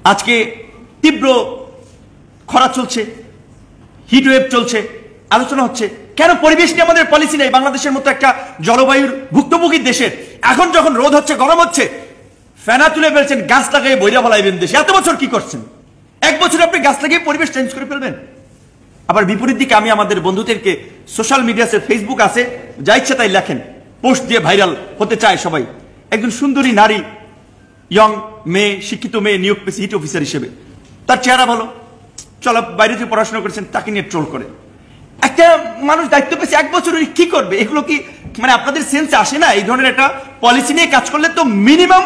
আজকে তীব্র খরা চলছে, হিট ওয়েভ চলছে, আলোচনা হচ্ছে কেন পরিবেশ নিয়ে আমাদের পলিসি নেই। বাংলাদেশের মতো একটা জলবায়ুর ভুক্তভোগী দেশের এখন যখন রোদ হচ্ছে, গরম হচ্ছে, ফেনা তুলে ফেলছেন, গাছ লাগাই বইরা ফেলাইবেন দেশে। এত বছর কি করছেন? এক বছর আপনি গাছ লাগিয়ে পরিবেশ চেঞ্জ করে ফেলবেন। আবার বিপরীত দিকে আমি আমাদের বন্ধুদেরকে সোশ্যাল মিডিয়াতে, ফেসবুক আছে, যা ইচ্ছা তাই লেখেন, পোস্ট দিয়ে ভাইরাল হতে চায় সবাই। একজন সুন্দরী নারী, ইয়ং মেয়ে, শিক্ষিত মেয়ে নিয়োগ পেয়েছে হিট অফিসার হিসেবে, তার চেহারা ভালো, চলো বাইরে থেকে পড়াশোনা করেছেন, তাকে নিয়ে ট্রোল করে। একটা মানুষ দায়িত্ব পেয়েছে, এক বছর কি করবে? এগুলো কি মানে আপনাদের সেন্স আসে না? এই ধরনের একটা পলিসি নিয়ে কাজ করলে তো মিনিমাম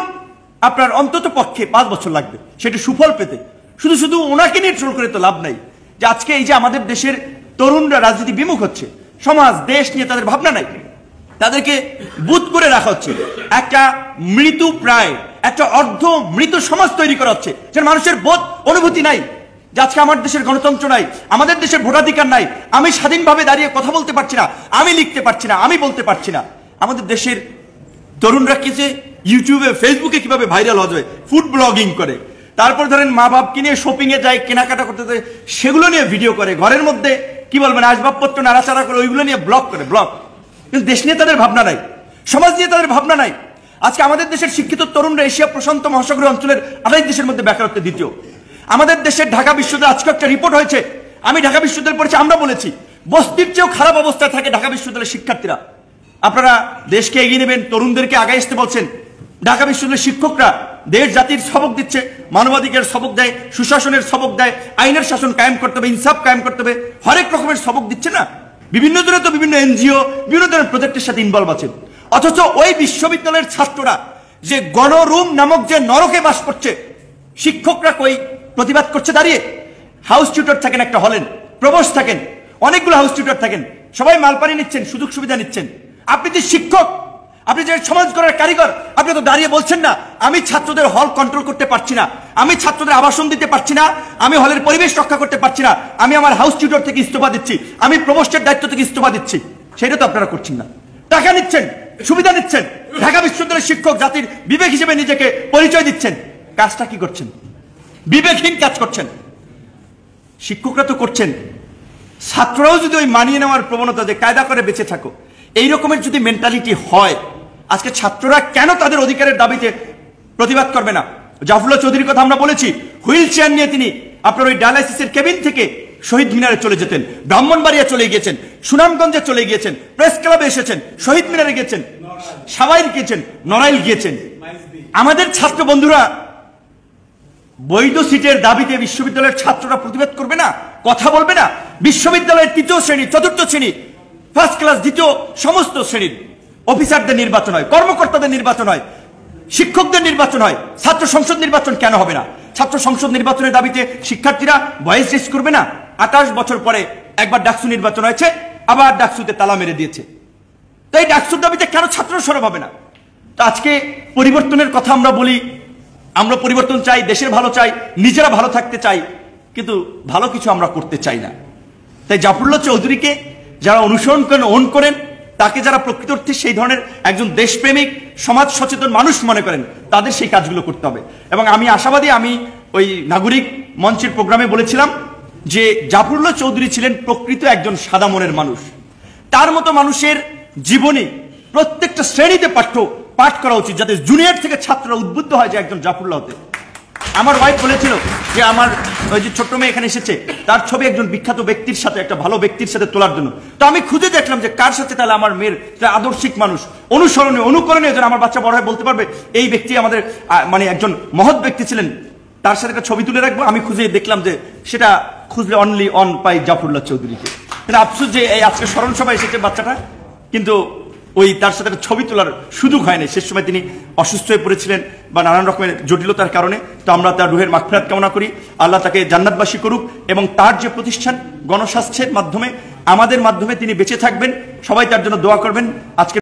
আপনার অন্তত পক্ষে 5 বছর লাগবে সেটা সুফল পেতে। শুধু শুধু ওনাকে নিয়ে ট্রোল করে তো লাভ নাই। যে আজকে এই যে আমাদের দেশের তরুণরা রাজনীতি বিমুখ হচ্ছে, সমাজ দেশ নিয়ে তাদের ভাবনা নাই, তাদেরকে বুথ করে রাখা হচ্ছে, একটা মৃত্যু প্রায় একটা অর্ধ মৃত সমাজ তৈরি করা হচ্ছে, যে মানুষের বোধ অনুভূতি নাই, যে আজকে আমার দেশের গণতন্ত্র নাই, আমাদের দেশের ভোটাধিকার নাই, আমি স্বাধীনভাবে দাঁড়িয়ে কথা বলতে পারছি না, আমি লিখতে পারছি না, আমি বলতে পারছি না। আমাদের দেশের তরুণরা কিছু ইউটিউবে, ফেসবুকে কিভাবে ভাইরাল হওয়া যায়, ফুড ব্লগিং করে, তারপর ধরেন মা বাপকে নিয়ে শপিং এ যায়, কেনাকাটা করতে যায়, সেগুলো নিয়ে ভিডিও করে, ঘরের মধ্যে কি বলবেন আসবাবপত্র নাড়াচাড়া করে, ওইগুলো নিয়ে ব্লগ করে, ব্লগ। কিন্তু দেশ নিয়ে তাদের ভাবনা নাই, সমাজ নিয়ে তাদের ভাবনা নাই। আজকে আমাদের দেশের শিক্ষিত তরুণরা এশিয়া প্রশান্ত মহাসাগরীয় অঞ্চলের 28 দেশের মধ্যে বেকারত্বের দ্বিতীয়। আমাদের দেশের ঢাকা বিশ্ববিদ্যালয় আজকে একটা রিপোর্ট হয়েছে, আমি ঢাকা বিশ্ববিদ্যালয় পড়েছি, আমরা বলেছি বস্তির চেয়েও খারাপ অবস্থায় থাকে ঢাকা বিশ্ববিদ্যালয়ের শিক্ষার্থীরা। আপনারা দেশকে এগিয়ে নেবেন, তরুণদেরকে আগে আসতে বলছেন, ঢাকা বিশ্ববিদ্যালয়ের শিক্ষকরা দেশ জাতির সবক দিচ্ছে, মানবাধিকার সবক দেয়, সুশাসনের সবক দেয়, আইনের শাসন কায়েম করতে হবে, ইনসাফ কায়েম করতে হবে, হরেক রকমের সবক দিচ্ছে না? বিভিন্ন ধরনের তো বিভিন্ন এনজিও বিভিন্ন ধরনের প্রজেক্টের সাথে ইনভলভ আছেন। অথচ ওই বিশ্ববিদ্যালয়ের ছাত্ররা যে গণরুম নামক যে নরকে বাস করছে, শিক্ষকরা কই প্রতিবাদ করছে দাঁড়িয়ে। হাউস টিউটর থাকেন একটা হলেন, প্রভোস্ট থাকেন, অনেকগুলো হাউস টিউটর থাকেন, সবাই মালপানি নিচ্ছেন, সুযোগ সুবিধা নিচ্ছেন। আপনি যে শিক্ষক, আপনি যে সমাজ গড়ার কারিগর, আপনি তো দাঁড়িয়ে বলছেন না আমি ছাত্রদের হল কন্ট্রোল করতে পারছি না, আমি ছাত্রদের আবাসন দিতে পারছি না, আমি হলের পরিবেশ রক্ষা করতে পারছি না, আমি আমার হাউস টিউটর থেকে ইস্তফা দিচ্ছি, আমি প্রভোস্টের দায়িত্ব থেকে ইস্তফা দিচ্ছি। সেটা তো আপনারা করছেন না। টাকা নিচ্ছেন, সুবিধা নিচ্ছেন, ঢাকা বিশ্ববিদ্যালয়ের শিক্ষক জাতির বিবেক হিসেবে নিজেকে পরিচয় দিচ্ছেন। কাজটা কি করছেন? বিবেকহীন কাজ করছেন। শিক্ষকরা তো করছেন, ছাত্ররাও যদি ওই মানিয়ে নেওয়ার প্রবণতা, যে কায়দা করে বেঁচে থাকো, এই রকমের যদি মেন্টালিটি হয়, আজকে ছাত্ররা কেন তাদের অধিকারের দাবিতে প্রতিবাদ করবে না? জাফরুল্লাহ চৌধুরীর কথা আমরা বলেছি, হুইল চেয়ার নিয়ে তিনি আপনার ওই ডায়ালাইসিসের কেবিন থেকে শহীদ মিনারে চলে যেতেন, ব্রাহ্মণবাড়িয়া চলে গিয়েছেন, সুনামগঞ্জে চলে গিয়েছেন, প্রেস ক্লাবে এসেছেন, শহীদ মিনারে গিয়েছেন, সাভাইর গিয়েছেন, নড়াইল গিয়েছেন। আমাদের ছাত্র বন্ধুরা বৈধ সিটের দাবিতে বিশ্ববিদ্যালয়ের ছাত্ররা প্রতিবাদ করবে না, কথা বলবে না? বিশ্ববিদ্যালয়ের 3য় শ্রেণী, 4র্থ শ্রেণী, ফার্স্ট ক্লাস, 2য় সমস্ত শ্রেণীর অফিসারদের নির্বাচন হয়, কর্মকর্তাদের নির্বাচন হয়, শিক্ষকদের নির্বাচন হয়, ছাত্র সংসদ নির্বাচন কেন হবে না? ছাত্র সংসদ নির্বাচনের দাবিতে শিক্ষার্থীরা ভয়েস রেজ করবে না? 28 বছর পরে একবার ডাকসু নির্বাচন হয়েছে, আবার ডাকসুতে তালা মেরে দিয়েছে। তাই ডাকসুর দাবিতে কেন ছাত্র সরব হবে না? তো আজকে পরিবর্তনের কথা আমরা বলি, আমরা পরিবর্তন চাই, দেশের ভালো চাই, নিজেরা ভালো থাকতে চাই, কিন্তু ভালো কিছু আমরা করতে চাই না। তাই জাফরুল্লাহ চৌধুরীকে যারা অনুসরণ করেন, ওন করেন, তাকে যারা প্রকৃত অর্থে সেই ধরনের একজন দেশপ্রেমিক, সমাজ সচেতন মানুষ মনে করেন, তাদের সেই কাজগুলো করতে হবে। এবং আমি আশাবাদী, আমি ওই নাগরিক মঞ্চের প্রোগ্রামে বলেছিলাম যে জাফরুল্লাহ চৌধুরী ছিলেন প্রকৃত একজন সাদা মনের মানুষ। তার মতো মানুষের জীবনী প্রত্যেকটা শ্রেণীতে পাঠ করা উচিত, যাতে জুনিয়র থেকে ছাত্ররা উদ্বুদ্ধ হয় যে একজন জাফরুল্লাহ হতে। আমার ওয়াইফ বলেছিল যে আমার ওই যে ছোট্ট মেয়ে এখানে এসেছে, তার ছবি একজন বিখ্যাত ব্যক্তির সাথে, একটা ভালো ব্যক্তির সাথে তোলার জন্য। তো আমি খুঁজে দেখলাম যে কার সাথে তাহলে আমার মেয়ের আদর্শিক মানুষ, অনুসরণীয়, অনুকরণীয়, যেন আমার বাচ্চা বড় হয়ে বলতে পারবে এই ব্যক্তি আমাদের মানে একজন মহৎ ব্যক্তি ছিলেন, তার সাথে একটা ছবি তুলে রাখবো। আমি খুঁজে দেখলাম যে সেটা খুঁজলে অনলি অন পাই জাফরুল্লাহ চৌধুরীকে। কিন্তু আফসোস যে এই আজকে স্মরণ সভায় এসেছে বাচ্চাটা, কিন্তু ওই তার সাথে একটা ছবি তোলার সুযোগ হয়নি। শেষ সময় তিনি অসুস্থ হয়ে পড়েছিলেন বা নানান রকমের জটিলতার কারণে। তো আমরা তার রুহের মাগফিরাত কামনা করি, আল্লাহ তাকে জান্নাতবাসী করুক, এবং তার যে প্রতিষ্ঠান গণস্বাস্থ্যের মাধ্যমে, আমাদের মাধ্যমে তিনি বেঁচে থাকবেন, সবাই তার জন্য দোয়া করবেন। আজকে